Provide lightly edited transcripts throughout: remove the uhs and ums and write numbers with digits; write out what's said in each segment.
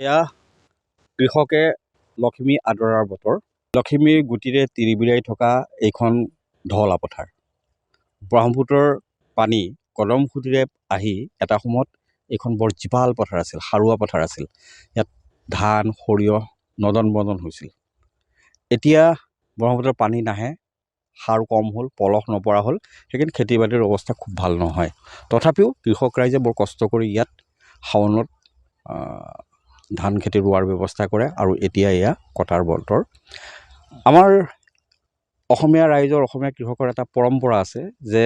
এয়া কৃষকে লখিমী আদৰাৰ বতৰ। লখিমীৰ গুটিৰে তিৰিবিৰাই থকা এইখন ঢলা পথাৰ। ব্ৰহ্মপুত্ৰৰ পানী কদম খুটিৰে আহি এটা সময়ত এইখন বৰ জীপাল পথাৰ আছিল, সাৰুৱা পথাৰ আছিল। ইয়াত ধান সৰিয়হ নদন বদন হৈছিল। এতিয়া ব্ৰহ্মপুত্ৰৰ পানী নাহে, সাৰ কম হ'ল, পলস নপৰা হ'ল, সেইকাৰণে খেতি বাতিৰ অৱস্থা খুব ভাল নহয়। তথাপিও কৃষক ৰাইজে বৰ কষ্ট কৰি ইয়াত শাওণত ধান খেতি ৰোৱাৰ ব্যৱস্থা কৰে আৰু এতিয়া এয়া কটাৰ বতৰ। আমাৰ অসমীয়া ৰাইজৰ, অসমীয়া কৃষকৰ এটা পৰম্পৰা আছে যে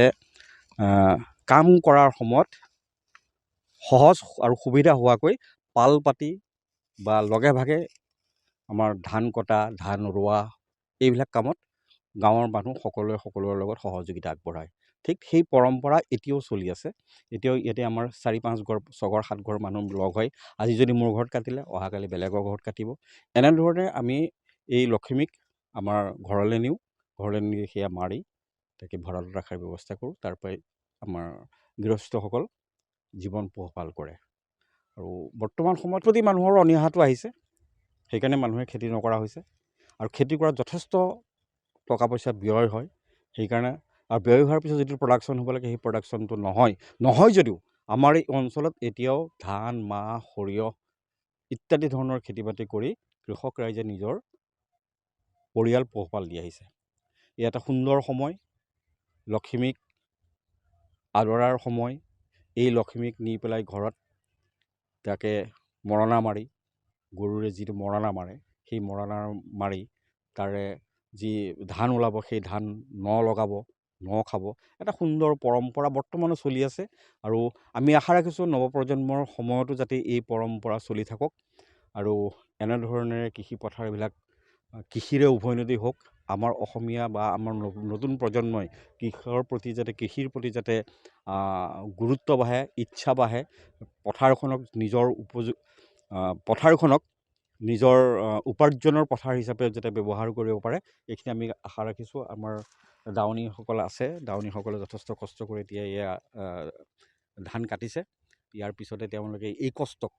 কাম কৰাৰ সময়ত সহজ আৰু সুবিধা হোৱাকৈ পাল পাতি বা লগে ভাগে আমাৰ ধান কটা, ধান ৰোৱা এইবিলাক কামত গাঁৱৰ মানুহ সকলোৰে লগত সহযোগিতা আগবঢ়ায়। ঠিক সেই পৰম্পৰা এতিয়াও চলি আছে। এতিয়াও ইয়াতে আমাৰ 4-5 ঘৰ, 6 ঘৰ, 7 ঘৰ মানুহ লগ হৈ আজি যদি মোৰ ঘৰত কাটিলে অহাকালি বেলেগৰ ঘৰত কাটিব। এনেধৰণে আমি এই লখিমীক আমাৰ ঘৰলৈ নিওঁ, ঘৰলৈ নি সেয়া মাৰি তাকে ভঁৰালত ৰখাৰ ব্যৱস্থা কৰোঁ। তাৰ পৰাই আমাৰ গৃহস্থসকল জীৱন পোহপাল কৰে। আৰু বৰ্তমান সময়ত প্ৰতি মানুহৰ অনীহাটো আহিছে, সেইকাৰণে মানুহে খেতি নকৰা হৈছে। আৰু খেতি কৰাত যথেষ্ট টকা পইচা ব্যয় হয়। সেইকাৰণে আৰু ব্যয় হোৱাৰ পিছত যিটো প্ৰডাকশ্যন হ'ব লাগে সেই প্ৰডাকশ্যনটো নহয় যদিও আমাৰ এই অঞ্চলত এতিয়াও ধান, মাহ, সৰিয়হ ইত্যাদি ধৰণৰ খেতি বাতি কৰি কৃষক ৰাইজে নিজৰ পৰিয়াল পোহপাল দি আহিছে। ই এটা সুন্দৰ সময়, লখিমীক আদৰাৰ সময়। এই লখিমীক নি পেলাই ঘৰত তাকে মৰণা মাৰি, গৰুৰে যিটো মৰণা মাৰে সেই মৰণা মাৰি তাৰে যি ধান ওলাব সেই ধান লগাব, খাব, এটা সুন্দৰ পৰম্পৰা বৰ্তমানো চলি আছে। আৰু আমি আশা ৰাখিছোঁ নৱপ্ৰজন্মৰ সময়তো যাতে এই পৰম্পৰা চলি থাকক আৰু এনেধৰণেৰে কৃষি পথাৰবিলাক কৃষিৰে উভৈনদী হওক। আমাৰ অসমীয়া বা আমাৰ নতুন প্ৰজন্মই কৃষিৰ প্ৰতি যাতে গুৰুত্ব বাঢ়ে, ইচ্ছা বাঢ়ে, পথাৰখনক নিজৰ উপাৰ্জনৰ পথাৰ হিচাপে যাতে ব্যৱহাৰ কৰিব পাৰে, এইখিনি আমি আশা ৰাখিছোঁ। আমাৰ দাৱনীসকল আছে, দাৱনীসকলে যথেষ্ট কষ্ট কৰি এতিয়া এয়া ধান কাটিছে। ইয়াৰ পিছতে তেওঁলোকে এই কষ্টক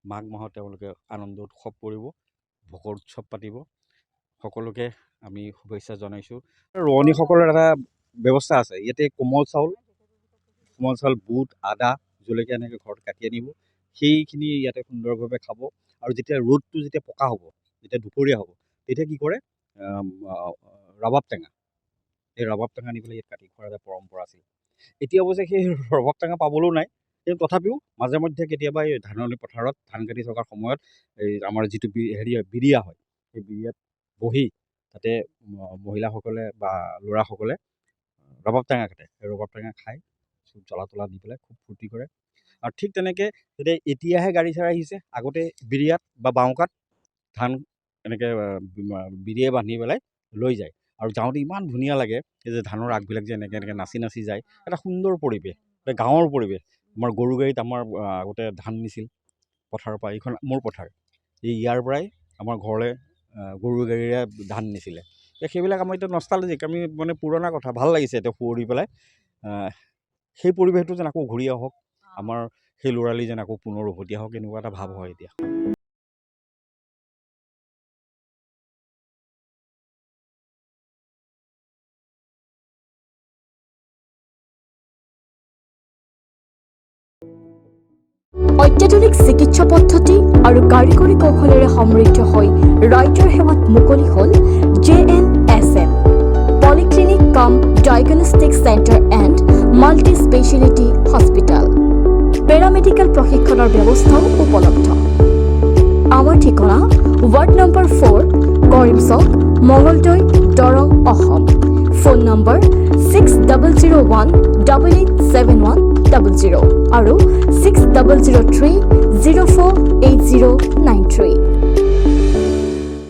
মাঘ মাহত তেওঁলোকে আনন্দ উৎসৱ কৰিব, ভোগৰ উৎসৱ পাতিব। সকলোকে আমি শুভেচ্ছা জনাইছোঁ। ৰোৱনীসকলৰ এটা ব্যৱস্থা আছে, ইয়াতে কোমল চাউল, বুট, আদা, জলকীয়া এনেকৈ ঘৰত কাটি আনিব, সেইখিনি ইয়াতে সুন্দৰভাৱে খাব। আৰু যেতিয়া ৰ'দটো পকা হ'ব, যেতিয়া দুপৰীয়া হ'ব, তেতিয়া কি কৰে, ৰবাব টেঙা, এই ৰবাব টেঙা আনি পেলাই ইয়াত কাটি খোৱাৰ এটা পৰম্পৰা আছিল। এতিয়া অৱশ্যে সেই ৰবাব টেঙা পাবলৈও নাই, কিন্তু তথাপিও মাজে মধ্যে কেতিয়াবা এই ধাননি পথাৰত ধান কাটি থকাৰ সময়ত এই আমাৰ যিটো বিৰিয়া হয়, সেই বিৰিয়াত বহি তাতে মহিলাসকলে বা ল'ৰাসকলে ৰবাব টেঙা কাটে। সেই ৰবাব টেঙা খাই জ্বলা তলা দি পেলাই খুব ফূৰ্তি কৰে। আৰু ঠিক তেনেকৈ এতিয়াহে গাড়ী চাড়ী আহিছে, আগতে বিৰিয়াত বা বাওঁকাত ধান এনেকৈ বিৰিয়ে বান্ধি পেলাই লৈ যায়। আৰু যাওঁতে ইমান ধুনীয়া লাগে, এই যে ধানৰ আগবিলাক যে এনেকৈ নাচি নাচি যায়, এটা সুন্দৰ পৰিৱেশ, এটা গাঁৱৰ পৰিৱেশ। আমাৰ গৰু গাড়ীত আমাৰ আগতে ধান নিছিল পথাৰৰ পৰা। এইখন মোৰ পথাৰ, ইয়াৰ পৰাই আমাৰ ঘৰলৈ গৰু গাড়ীৰে ধান নিছিলে। সেইবিলাক আমাৰ এতিয়া নষ্টালজিক, আমি মানে পুৰণা কথা, ভাল লাগিছে এতিয়া সুঁৱৰি পেলাই। সেই পৰিৱেশটো যেন আকৌ ঘূৰি আহক, আমাৰ সেই ল'ৰালি যেন আকৌ পুনৰ উভতি আহক, এনেকুৱা এটা ভাৱ হয় এতিয়া। অত্যাধুনিক চিকিৎসা পদ্ধতি আৰু কাৰিকৰী কৌশলেৰে সমৃদ্ধ হৈ ৰাইজৰ সেৱাত মুকলি হ'ল JNSM পলিক্লিনিক কাম diagnostic centre and multi speciality hospital. Paramedical প্ৰশিক্ষণৰ ব্যৱস্থাও উপলব্ধ। আমাৰ ঠিকনা ৱাৰ্ড নম্বৰ 4, কৰিম চক, মঙলদৈ, দৰং, অসম। ফোন নম্বৰ 6001887100 আৰু 6003048093।